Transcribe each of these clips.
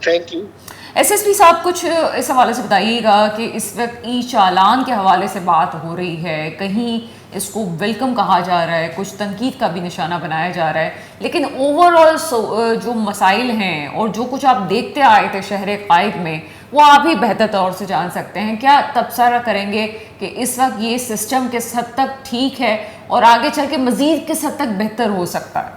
Thank you. SSP साहब, कुछ इस हवाले से बताइएगा कि इस वक्त ई चालान के हवाले से बात हो रही है, कहीं इसको वेलकम कहा जा रहा है, कुछ तनकीद का भी निशाना बनाया जा रहा है, लेकिन ओवरऑल जो मसाइल हैं और जो कुछ आप देखते आए थे शहर कायद में, वो आप ही बेहतर तौर से जान सकते हैं। क्या तबसरा करेंगे कि इस वक्त ये सिस्टम किस हद तक ठीक है और आगे चल के मज़ीद किस हद तक बेहतर हो सकता है?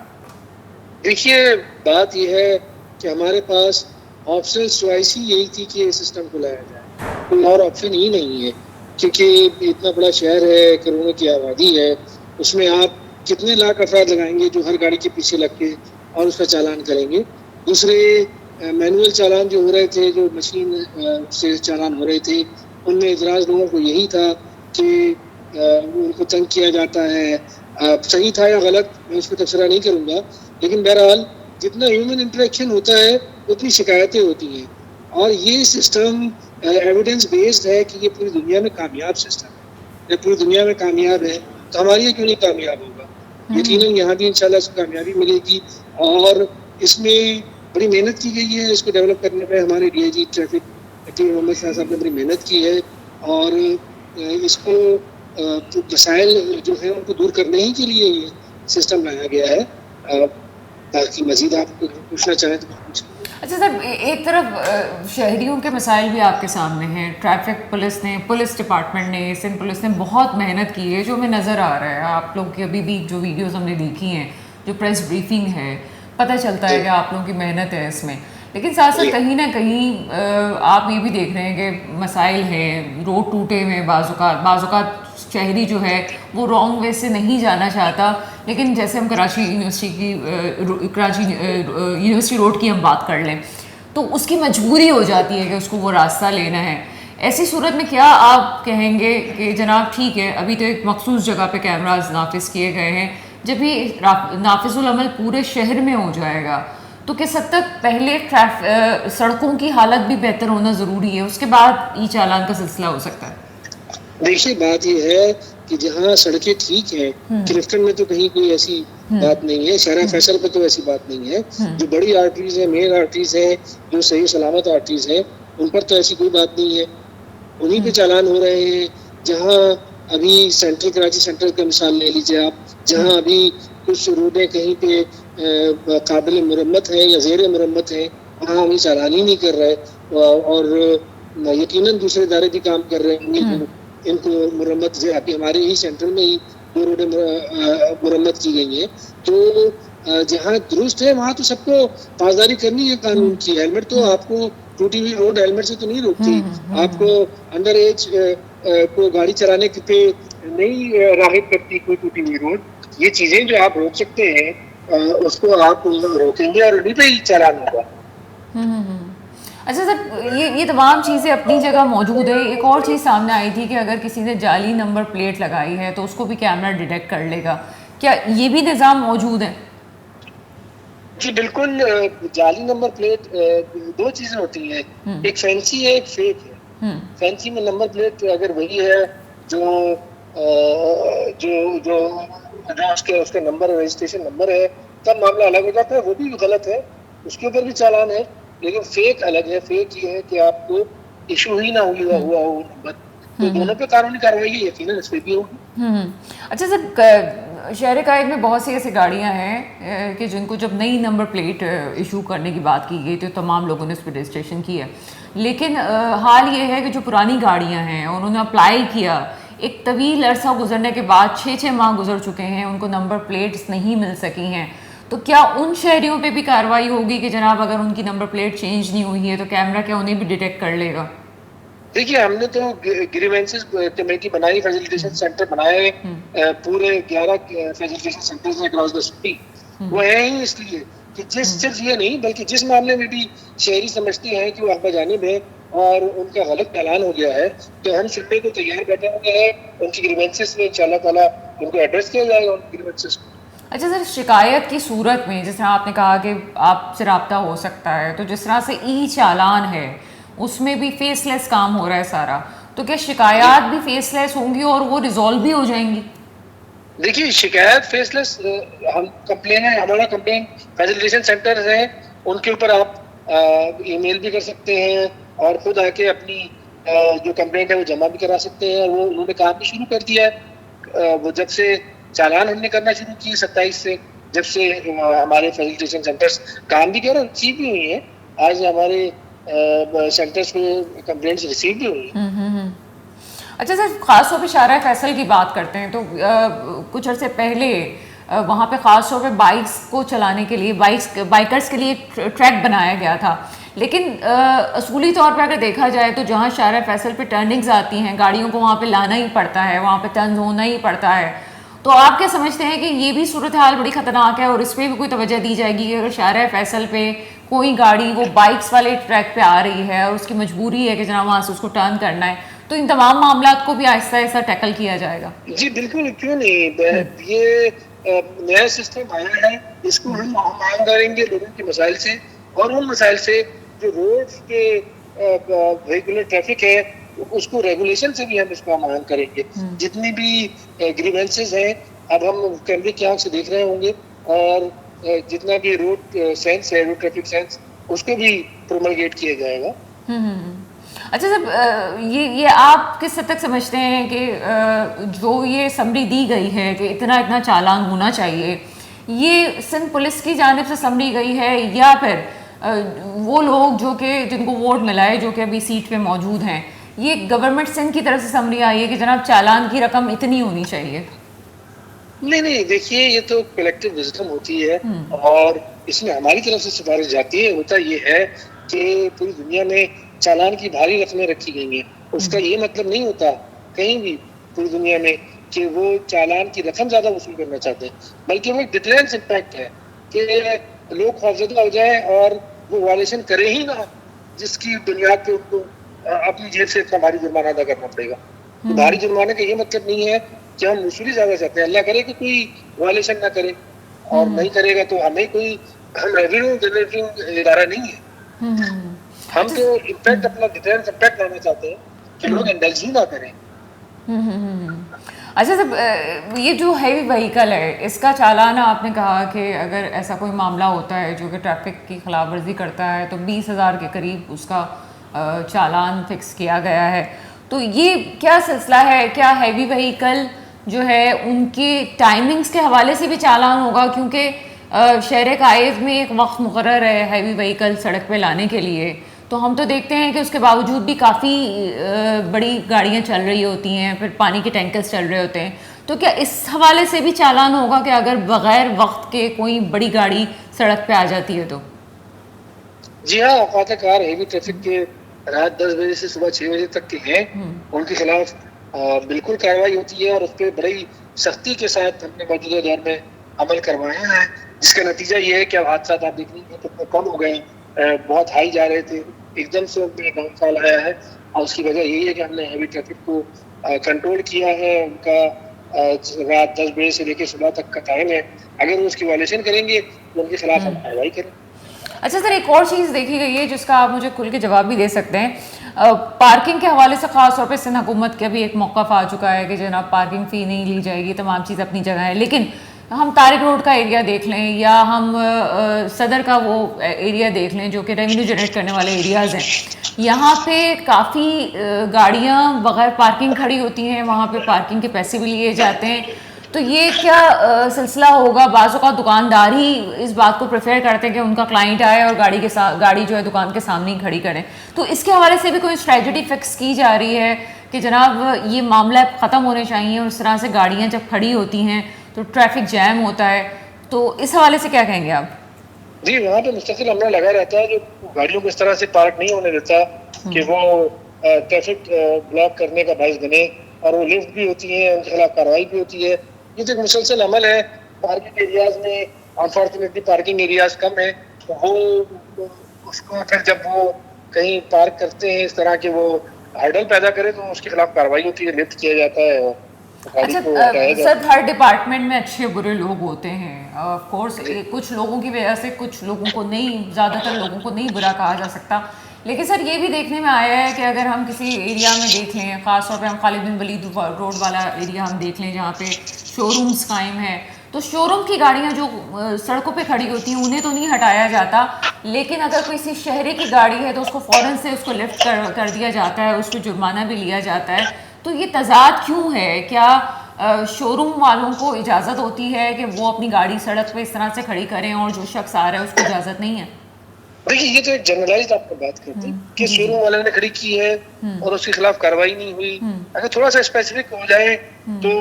देखिए, बात यह है कि हमारे पास ऑप्शनल चॉइस ही यही थी कि ये सिस्टम को लाया जाए, कोई और ऑप्शन ही नहीं है, क्योंकि इतना बड़ा शहर है, करोड़ों की आबादी है, उसमें आप कितने लाख अफराद लगाएंगे जो हर गाड़ी के पीछे लग के और उसका चालान करेंगे। दूसरे मैनुअल चालान जो हो रहे थे, जो मशीन से चालान हो रहे थे, उनमें इतराज़ लोगों को यही था कि उनको तंग किया जाता है। सही था या गलत, मैं उस पर तबसरा नहीं करूँगा, लेकिन बहरहाल जितना ह्यूमन इंटरेक्शन होता है उतनी शिकायतें होती हैं। और ये सिस्टम एविडेंस बेस्ड है कि ये पूरी दुनिया में कामयाब सिस्टम है। जब पूरी दुनिया में कामयाब है तो हमारे यहाँ क्यों नहीं कामयाब होगा? यकीनन यहाँ भी इंशाल्लाह इसको कामयाबी मिलेगी। और इसमें बड़ी मेहनत की गई है, इसको डेवलप करने में हमारे डीआईजी ट्रैफिक मोहम्मद शाह साहब ने बड़ी मेहनत की है। और इसको मसाइल जो है उनको दूर करने ही के लिए ये सिस्टम लाया गया है। बाकी मजीद आप पूछना चाहें तो पूछ। अच्छा सर, एक तरफ शहरियों के मसाइल भी आपके सामने हैं, ट्रैफिक पुलिस ने, पुलिस डिपार्टमेंट ने, सिंध पुलिस ने बहुत मेहनत की है, जो हमें नज़र आ रहा है। आप लोग की अभी भी जो वीडियोस हमने देखी हैं, जो प्रेस ब्रीफिंग है, पता चलता है कि आप लोगों की मेहनत है इसमें। लेकिन साथ साथ कहीं ना कहीं आप ये भी देख रहे हैं कि मसाइल हैं, रोड टूटे हुए हैं, बाज़-औक़ात शहरी जो है वो रॉन्ग वे से नहीं जाना चाहता, लेकिन जैसे हम कराची यूनिवर्सिटी रोड की हम बात कर लें तो उसकी मजबूरी हो जाती है कि उसको वो रास्ता लेना है। ऐसी सूरत में क्या आप कहेंगे कि जनाब ठीक है, अभी तो एक मखसूस जगह पे कैमराज नाफिज किए गए हैं, जब भी नाफिजुल अमल पूरे शहर में हो जाएगा तो किस हद तक पहले सड़कों की हालत भी बेहतर होना ज़रूरी है, उसके बाद ई चालान का सिलसिला हो सकता है? देखिए, बात यह है कि जहाँ सड़कें ठीक हैं, क्लिफ्टन में तो कहीं कोई ऐसी बात नहीं है, शहरा फैसल पे तो ऐसी बात नहीं है। जो बड़ी आर्टरीज है, मेन आर्टरीज है, जो सही सलामत आर्टरीज है, उन पर तो ऐसी कोई बात नहीं है, उन्हीं पे चालान हो रहे हैं। जहाँ अभी सेंट्रल कराची सेंट्रल का मिसाल ले लीजिए आप, जहाँ अभी कुछ रोडें कहीं पे काबिल मुरम्मत है या ज़ेर मुरम्मत है, वहाँ हम चालान ही नहीं कर रहे। और यकीनन दूसरे इदारे भी काम कर रहे होंगे इनको मुरम्मत से। अभी हमारे ही सेंटर में ही 2 रोडें मुरम्मत की गई हैं। तो जहाँ दुरुस्त है वहाँ तो सबको पासदारी करनी है कानून की। हेलमेट तो आपको टूटी हुई रोड हेलमेट से तो नहीं रोकती, आपको अंडर एज को गाड़ी चलाने पे नहीं राग़िब करती कोई टूटी हुई रोड। ये चीजें जो आप रोक सकते हैं उसको आप रोकेंगे और उन्हीं पे ही चालान होगा। अच्छा सर, ये तमाम चीज़ें अपनी जगह मौजूद है। एक और चीज़ सामने आई थी कि अगर किसी ने जाली नंबर प्लेट लगाई है तो उसको भी कैमरा डिटेक्ट कर लेगा, क्या ये भी निज़ाम मौजूद है? जी बिल्कुल। जाली नंबर प्लेट 2 चीजें होती हैं, एक फैंसी है, एक फेक है। फैंसी में नंबर प्लेट अगर वही है जो जो जो जो उसके नंबर रजिस्ट्रेशन नंबर है, तब मामला अलग हो जाता है, वो भी गलत है, उसके ऊपर भी चालान है। लेकिन फेक अलग है। फेक ये है कि आपको इशू ही ना हुआ हो नंबर, तो दोनों पे कानूनी कार्रवाई यकीनन इस पे भी होगी। अच्छा सर, शहर कायद में बहुत सी ऐसी गाड़ियां हैं कि जिनको जब नई नंबर प्लेट इशू करने की बात की गई तो तमाम लोगों ने उस पर रजिस्ट्रेशन किया, लेकिन हाल ये है कि जो पुरानी गाड़ियां हैं उन्होंने अप्लाई किया, एक तवील अरसा गुजरने के बाद 6 माह गुजर चुके हैं, उनको नंबर प्लेट्स नहीं मिल सकी हैं, तो क्या उन शहरियों पे भी कार्रवाई होगी कि जनाब अगर उनकी नंबर प्लेट चेंज नहीं हुई है तो कैमरा क्या उन्हें भी डिटेक्ट कर लेगा? देखिए, हमने तो ग्रीवेंसेस कमेटी बनाई, फैसिलिटेशन सेंटर बनाए, पूरे 11 facilitation centres across the city. वो है ही इसलिए कि सिर्फ ये नहीं बल्कि जिस मामले में भी शहरी समझते हैं कि वो हक जानिब है और उनका गलत ऐलान हो गया है, तो हम सुनने को तैयार बैठे हुए हैं। उनकी ग्रीवेंसेस में इंशाल्लाह ताला उनको एड्रेस किया जाएगा, उनकी ग्रीवेंसेस को। अच्छा सर, शिकायत की सूरत में जिस तरह आपने कहा कि आपसे रब्ता हो सकता है, तो जिस तरह से ई चालान है उसमें भी फेसलेस काम हो रहा है सारा, तो क्या शिकायत भी फेसलेस होंगी और वो रिजॉल्व भी हो जाएंगी? देखिए, शिकायत फेसलेस हम कंप्लेन है, हमारा कंप्लेन फैसिलिटेशन सेंटर है, उनके ऊपर आप ईमेल भी कर सकते हैं और खुद आके अपनी जो कंप्लेंट है वो जमा भी करा सकते हैं। वो उन्होंने काम भी शुरू कर दिया है। वो जब से चालान हमने करना शुरू किए 27 से, जब से हमारे फैसिलिटेशन सेंटर्स काम भी कर और रिसीव भी हुई है। आज हमारे सेंटर्स में कंप्लेंट्स रिसीव भी हुई है। अच्छा सर, ख़ास तौर पे शाहराह फैसल की बात करते हैं तो कुछ अर्से पहले वहाँ पे ख़ास तौर पे बाइक्स को चलाने के लिए बाइकर्स के लिए ट्रैक बनाया गया था। लेकिन असूली तौर पर अगर देखा जाए तो जहाँ शाहराह फैसल पे टर्निंग्स आती हैं, गाड़ियों को वहाँ पे लाना ही पड़ता है, वहाँ पे टर्न होना ही पड़ता है। तो आप क्या समझते हैं कि ये भी सूरत हाल बड़ी ख़तरनाक है और इस पर भी कोई तवज्जो दी जाएगी कि अगर शाहराह फैसल पे कोई गाड़ी वो बाइक्स वाले ट्रैक पे आ रही है और उसकी मजबूरी है कि जनाब वहाँ से उसको टर्न करना है, तो इन तमाम मामला को भी आहिस्ता आहिस्ता टैकल किया जाएगा? जी बिल्कुल, क्यों नहीं। ये नया सिस्टम आया है, इसको हम मांग करेंगे लोगों के मसाइल से और उन मसाइल से जो रोड के वेहिकुलर ट्रैफिक है उसको रेगुलेशन से भी हम इसको मांग करेंगे। जितनी भी ग्रीवेंसेस हैं अब हम कैमरे की आंख से देख रहे होंगे और जितना भी रोड सेंस है, रोड ट्रैफिक सेंस, उसको भी प्रोमलगेट किया जाएगा। अच्छा सर, ये आप किस हद तक समझते हैं कि जो ये समरी दी गई है कि इतना इतना चालान होना चाहिए, ये सिंध पुलिस की जानिब से समरी गई है या फिर वो लोग जो कि जिनको वोट मिला है, जो कि अभी सीट पे मौजूद हैं, ये गवर्नमेंट सिंध की तरफ से समरी आई है कि जनाब चालान की रकम इतनी होनी चाहिए? नहीं, देखिए ये तो कलेक्टिव विजडम होती है और इसमें हमारी तरफ से सिफारिश जाती है। होता ये है कि पूरी दुनिया में चालान की भारी रकमें रखी गई हैं। उसका ये मतलब नहीं होता कहीं भी पूरी दुनिया में कि वो चालान की रकम ज्यादा वसूल करना चाहते हैं, बल्कि वो एक डिटरेंस इम्पैक्ट है कि लोग खौफजदा हो जाए और वो वायलेशन करे ही ना, जिसकी बुनियाद पे उनको अपनी जेब से इतना भारी जुर्माना अदा करना पड़ेगा। तो भारी जुर्माने का ये मतलब नहीं है कि हम वसूली ज्यादा चाहते हैं। अल्लाह करे कि कोई वायलेशन ना करे, और नहीं करेगा तो हम रेवेन्यू जनरेटिंग इदारा नहीं है। हम तो इम्पैक्ट अपना डिफरेंस इम्पैक्ट लाना चाहते हैं कि लोग इंडल्ज ही ना करें। अच्छा सर, ये जो हैवी व्हीकल है इसका चालान आपने कहा कि अगर ऐसा कोई मामला होता है जो कि ट्रैफिक की खिलाफ वर्जी करता है तो 20,000 के करीब उसका चालान फिक्स किया गया है। तो ये क्या सिलसिला है? क्या हैवी व्हीकल जो है उनके टाइमिंग्स के हवाले से भी चालान होगा? क्योंकि शहर कायद में एक वक्त मुकर्रर है हैवी व्हीकल सड़क पे लाने के लिए, तो हम तो देखते हैं कि उसके बावजूद भी काफ़ी बड़ी गाड़ियां चल रही होती हैं, फिर पानी के टैंकर्स चल रहे होते हैं। तो क्या इस हवाले से भी चालान होगा कि अगर बगैर वक्त के कोई बड़ी गाड़ी सड़क पे आ जाती है तो? जी हाँ, औकात कार हैवी ट्रैफिक के रात 10 बजे से सुबह 6 बजे तक के हैं, उनके खिलाफ बिल्कुल कार्रवाई होती है और उस पर बड़ी सख्ती के साथ हमने मौजूदा दौर में अमल करवाया है, जिसका नतीजा ये है कि अब हादसा आप देख लीजिए कितने कम हो गए। बहुत हाई जा रहे थे, एकदम से उनमें डाउनफॉल आया है और उसकी वजह यही है कि हमने हैवी ट्रैफिक को कंट्रोल किया है। उनका रात 10 बजे से लेकर सुबह तक का टाइम है, अगर वो उसकी वायलेशन करेंगे तो उनके खिलाफ हम कार्रवाई करें। अच्छा सर, एक और चीज़ देखी गई है जिसका आप मुझे खुल के जवाब भी दे सकते हैं। पार्किंग के हवाले से खास तौर पे सिंध हुकूमत का भी एक मौक़िफ़ आ चुका है कि जनाब पार्किंग फ़ी नहीं ली जाएगी, तमाम चीज़ अपनी जगह है। लेकिन हम तारिक रोड का एरिया देख लें या हम सदर का वो एरिया देख लें जो कि रेवेन्यू जनरेट करने वाले एरियाज़ हैं, यहाँ पे काफ़ी गाड़ियाँ बगैर पार्किंग खड़ी होती हैं, वहाँ पे पार्किंग के पैसे भी लिए जाते हैं। तो ये क्या सिलसिला होगा? बाज़ों का दुकानदार ही इस बात को प्रेफर करते हैं कि उनका क्लाइंट आए और गाड़ी जो है दुकान के सामने ही खड़ी करें। तो इसके हवाले से भी कोई स्ट्रेटजी फिक्स की जा रही है कि जनाब ये मामला ख़त्म होने चाहिए और इस तरह से गाड़ियाँ जब खड़ी होती हैं तो ट्रैफिक जैम होता है, तो इस हवाले से क्या कहेंगे आप? जी, वहाँ पे मुस्तकिल अमला लगा रहता है जो गाड़ियों को इस तरह से पार्क नहीं होने देता कि वो ट्रैफिक ब्लॉक करने का बाइस बने, और वो लिफ्ट भी होती है, उनके खिलाफ कार्रवाई भी होती है। ये तो एक मुसलसल अमल है। पार्किंग एरियाज में अनफॉर्चुनेटली पार्किंग एरियाज कम है, तो वो उसको फिर जब वो कहीं पार्क करते हैं इस तरह के वो हर्डल पैदा करे तो उसके खिलाफ कार्रवाई होती है, लिफ्ट किया जाता है। अच्छा सर, हर डिपार्टमेंट में अच्छे बुरे लोग होते हैं। ऑफ कोर्स कुछ लोगों की वजह से कुछ लोगों को नहीं, ज़्यादातर लोगों को नहीं बुरा कहा जा सकता। लेकिन सर ये भी देखने में आया है कि अगर हम किसी एरिया में देख लें, ख़ास तौर पे हम खालिद बिन वलीद रोड वाला एरिया हम देख लें जहाँ पे शोरूम्स कायम हैं, तो शोरूम की गाड़ियाँ जो सड़कों पे खड़ी होती हैं उन्हें तो नहीं हटाया जाता, लेकिन अगर किसी शहरी की गाड़ी है तो उसको फ़ौरन से उसको लिफ्ट कर दिया जाता है, उस पर जुर्माना भी लिया जाता है। तो ये तज़ाद क्यों है? क्या शोरूम वालों को इजाज़त होती है कि वो अपनी गाड़ी सड़क पे इस तरह से खड़ी करें और जो शख्स आ रहा है उसको इजाज़त नहीं है? देखिए, ये तो एक जनरलाइज्ड आपको बात करती कि जी जी। शोरूम वाले ने खड़ी की है और उसके खिलाफ कार्रवाई नहीं हुई। अगर थोड़ा सा स्पेसिफिक हो जाए तो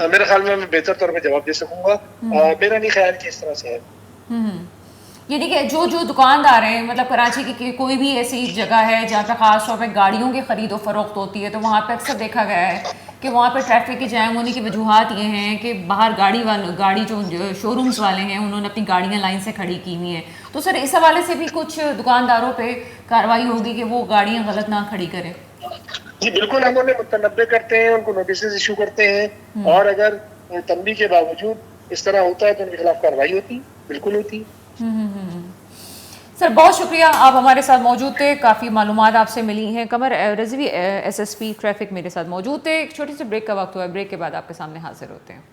मेरे ख्याल में मैं बेहतर तौर पे जवाब दे सकूंगा। मेरा नहीं ख्याल कि इस तरह से है। यानी कि जो जो दुकानदार हैं, मतलब कराची की कोई भी ऐसी जगह है जहाँ पे ख़ास तौर पे गाड़ियों की ख़रीदो फरोख्त होती है, तो वहाँ पे अक्सर देखा गया है कि वहाँ पे ट्रैफिक के जाम होने की वजूहत ये हैं कि बाहर गाड़ी जो शोरूम्स वाले हैं उन्होंने अपनी गाड़ियाँ लाइन से खड़ी की हुई हैं। तो सर इस हवाले से भी कुछ दुकानदारों पे कार्रवाई होगी कि वो गाड़ियाँ गलत ना खड़ी करें? जी बिल्कुल, हम उन्हें मुतनब्बे करते हैं, उनको नोटिस इशू करते हैं और अगर तंबी के बावजूद इस तरह होता है तो उनके खिलाफ कार्रवाई होती, बिल्कुल होती। सर बहुत शुक्रिया, आप हमारे साथ मौजूद थे, काफ़ी मालूमात आपसे मिली हैं। कमर रिजवी SSP ट्रैफिक मेरे साथ मौजूद थे। एक छोटी सी ब्रेक का वक्त हुआ है, ब्रेक के बाद आपके सामने हाजिर होते हैं।